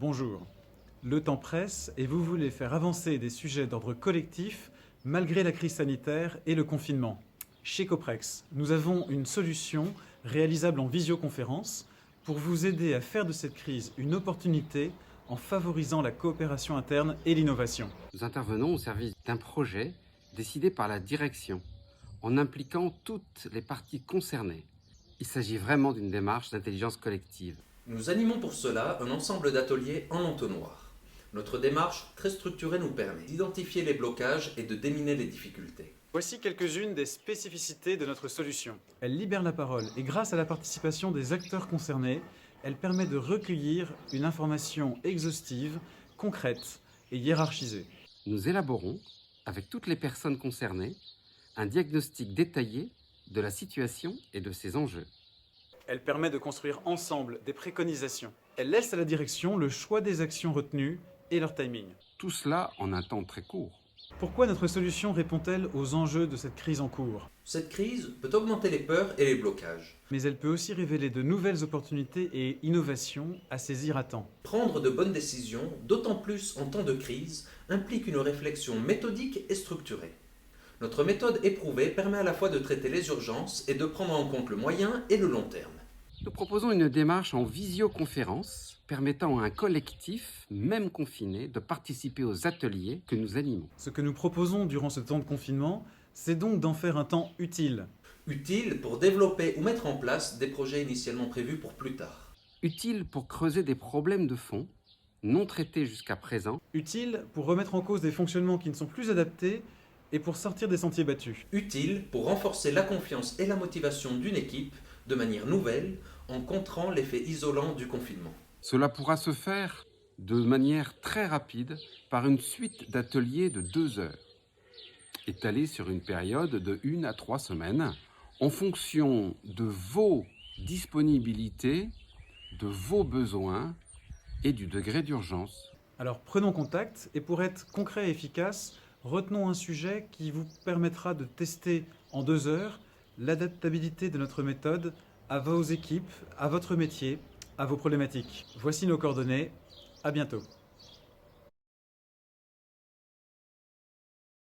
Bonjour. Le temps presse et vous voulez faire avancer des sujets d'ordre collectif malgré la crise sanitaire et le confinement. Chez Coprex, nous avons une solution réalisable en visioconférence pour vous aider à faire de cette crise une opportunité en favorisant la coopération interne et l'innovation. Nous intervenons au service d'un projet décidé par la direction, en impliquant toutes les parties concernées. Il s'agit vraiment d'une démarche d'intelligence collective. Nous animons pour cela un ensemble d'ateliers en entonnoir. Notre démarche très structurée nous permet d'identifier les blocages et de déminer les difficultés. Voici quelques-unes des spécificités de notre solution. Elle libère la parole et grâce à la participation des acteurs concernés, elle permet de recueillir une information exhaustive, concrète et hiérarchisée. Nous élaborons, avec toutes les personnes concernées, un diagnostic détaillé de la situation et de ses enjeux. Elle permet de construire ensemble des préconisations. Elle laisse à la direction le choix des actions retenues et leur timing. Tout cela en un temps très court. Pourquoi notre solution répond-elle aux enjeux de cette crise en cours? Cette crise peut augmenter les peurs et les blocages. Mais elle peut aussi révéler de nouvelles opportunités et innovations à saisir à temps. Prendre de bonnes décisions, d'autant plus en temps de crise, implique une réflexion méthodique et structurée. Notre méthode éprouvée permet à la fois de traiter les urgences et de prendre en compte le moyen et le long terme. Nous proposons une démarche en visioconférence permettant à un collectif, même confiné, de participer aux ateliers que nous animons. Ce que nous proposons durant ce temps de confinement, c'est donc d'en faire un temps utile. Utile pour développer ou mettre en place des projets initialement prévus pour plus tard. Utile pour creuser des problèmes de fond, non traités jusqu'à présent. Utile pour remettre en cause des fonctionnements qui ne sont plus adaptés et pour sortir des sentiers battus. Utile pour renforcer la confiance et la motivation d'une équipe de manière nouvelle en contrant l'effet isolant du confinement. Cela pourra se faire de manière très rapide par une suite d'ateliers de 2 heures, étalés sur une période de 1 à 3 semaines, en fonction de vos disponibilités, de vos besoins et du degré d'urgence. Alors prenons contact et pour être concret et efficace, retenons un sujet qui vous permettra de tester en 2 heures l'adaptabilité de notre méthode à vos équipes, à votre métier, à vos problématiques. Voici nos coordonnées. À bientôt.